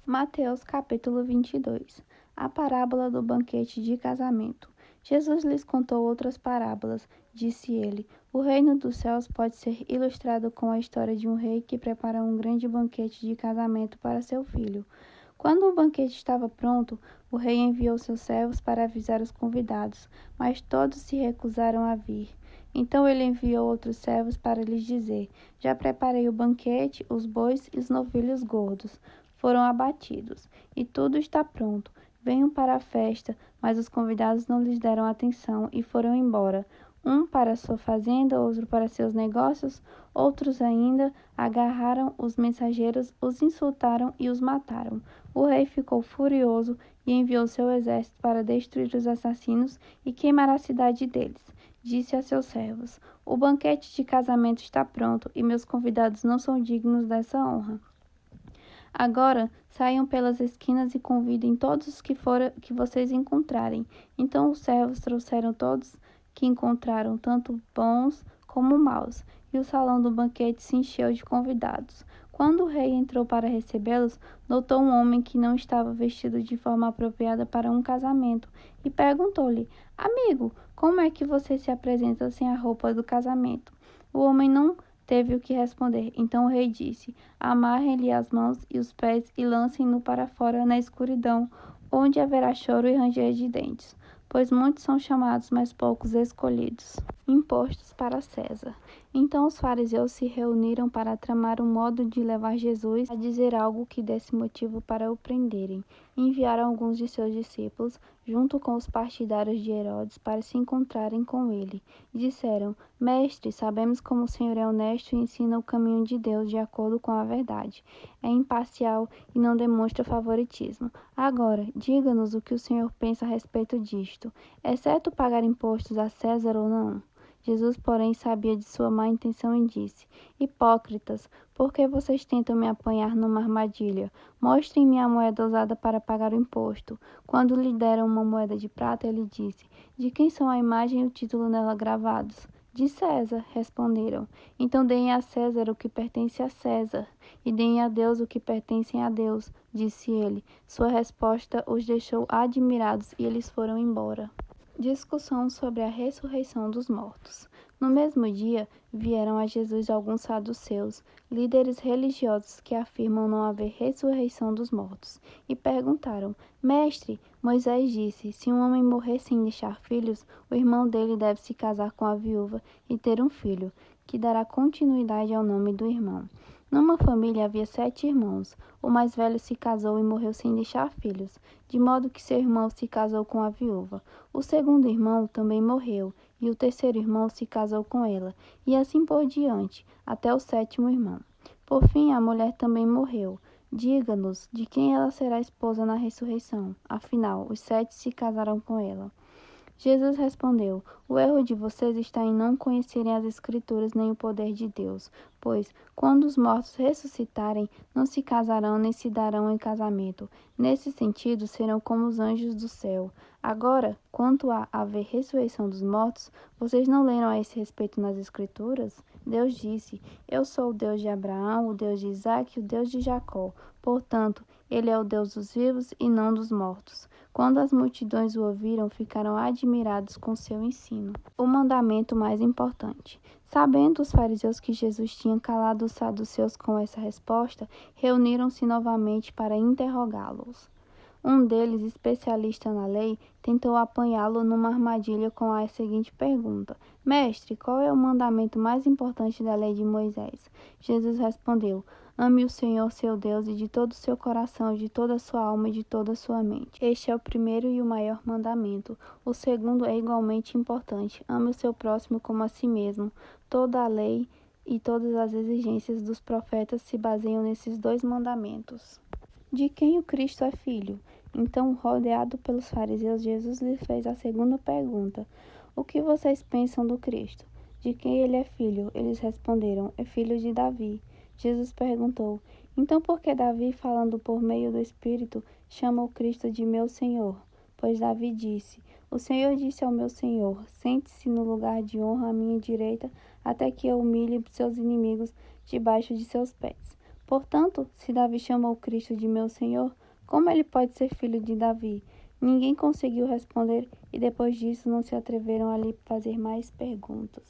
Mateus capítulo 22. A parábola do banquete de casamento. Jesus lhes contou outras parábolas. Disse ele: O reino dos céus pode ser ilustrado com a história de um rei que prepara um grande banquete de casamento para seu filho. Quando o banquete estava pronto, o rei enviou seus servos para avisar os convidados, mas todos se recusaram a vir. Então ele enviou outros servos para lhes dizer: Já preparei o banquete, os bois e os novilhos gordos foram abatidos, e tudo está pronto. Venham para a festa, mas os convidados não lhes deram atenção e foram embora. Um para sua fazenda, outro para seus negócios, outros ainda agarraram os mensageiros, os insultaram e os mataram. O rei ficou furioso e enviou seu exército para destruir os assassinos e queimar a cidade deles. Disse a seus servos: O banquete de casamento está pronto e meus convidados não são dignos dessa honra. Agora saiam pelas esquinas e convidem todos os que vocês encontrarem. Então os servos trouxeram todos que encontraram, tanto bons como maus, e o salão do banquete se encheu de convidados. Quando o rei entrou para recebê-los, notou um homem que não estava vestido de forma apropriada para um casamento e perguntou-lhe: Amigo, como é que você se apresenta sem a roupa do casamento? O homem não teve o que responder. Então o rei disse: Amarrem-lhe as mãos e os pés e lancem-no para fora na escuridão, onde haverá choro e ranger de dentes, pois muitos são chamados, mas poucos escolhidos. Impostos para César. Então os fariseus se reuniram para tramar um modo de levar Jesus a dizer algo que desse motivo para o prenderem. Enviaram alguns de seus discípulos, junto com os partidários de Herodes, para se encontrarem com ele. Disseram: Mestre, sabemos como o Senhor é honesto e ensina o caminho de Deus de acordo com a verdade. É imparcial e não demonstra favoritismo. Agora, diga-nos o que o Senhor pensa a respeito disto. É certo pagar impostos a César ou não? Jesus, porém, sabia de sua má intenção e disse: Hipócritas, por que vocês tentam me apanhar numa armadilha? Mostrem-me a moeda usada para pagar o imposto. Quando lhe deram uma moeda de prata, ele disse: De quem são a imagem e o título nela gravados? De César, responderam. Então deem a César o que pertence a César, e deem a Deus o que pertence a Deus, disse ele. Sua resposta os deixou admirados e eles foram embora. Discussão sobre a ressurreição dos mortos. No mesmo dia, vieram a Jesus alguns saduceus, líderes religiosos que afirmam não haver ressurreição dos mortos, e perguntaram: Mestre, Moisés disse: se um homem morrer sem deixar filhos, o irmão dele deve se casar com a viúva e ter um filho, que dará continuidade ao nome do irmão. Numa família havia 7 irmãos. O mais velho se casou e morreu sem deixar filhos, de modo que seu irmão se casou com a viúva. O segundo irmão também morreu, e o terceiro irmão se casou com ela, e assim por diante, até o 7º irmão. Por fim, a mulher também morreu. Diga-nos de quem ela será esposa na ressurreição. Afinal, os 7 se casaram com ela. Jesus respondeu: O erro de vocês está em não conhecerem as Escrituras nem o poder de Deus, pois, quando os mortos ressuscitarem, não se casarão nem se darão em casamento. Nesse sentido, serão como os anjos do céu. Agora, quanto a haver ressurreição dos mortos, vocês não leram a esse respeito nas Escrituras? Deus disse: Eu sou o Deus de Abraão, o Deus de Isaque e o Deus de Jacó. Portanto, ele é o Deus dos vivos e não dos mortos. Quando as multidões o ouviram, ficaram admirados com seu ensino. O mandamento mais importante. Sabendo os fariseus que Jesus tinha calado os saduceus com essa resposta, reuniram-se novamente para interrogá-los. Um deles, especialista na lei, tentou apanhá-lo numa armadilha com a seguinte pergunta: Mestre, qual é o mandamento mais importante da lei de Moisés? Jesus respondeu: Ame o Senhor seu Deus e de todo o seu coração, de toda a sua alma e de toda a sua mente. Este é o primeiro e o maior mandamento. O segundo é igualmente importante: ame o seu próximo como a si mesmo. Toda a lei e todas as exigências dos profetas se baseiam nesses 2 mandamentos. De quem o Cristo é filho? Então, rodeado pelos fariseus, Jesus lhes fez a segunda pergunta: O que vocês pensam do Cristo? De quem ele é filho? Eles responderam: É filho de Davi. Jesus perguntou: Então por que Davi, falando por meio do Espírito, chama o Cristo de meu Senhor? Pois Davi disse: O Senhor disse ao meu Senhor: Sente-se no lugar de honra à minha direita, até que eu humilhe seus inimigos debaixo de seus pés. Portanto, se Davi chamou Cristo de meu Senhor, como ele pode ser filho de Davi? Ninguém conseguiu responder e depois disso não se atreveram a lhe fazer mais perguntas.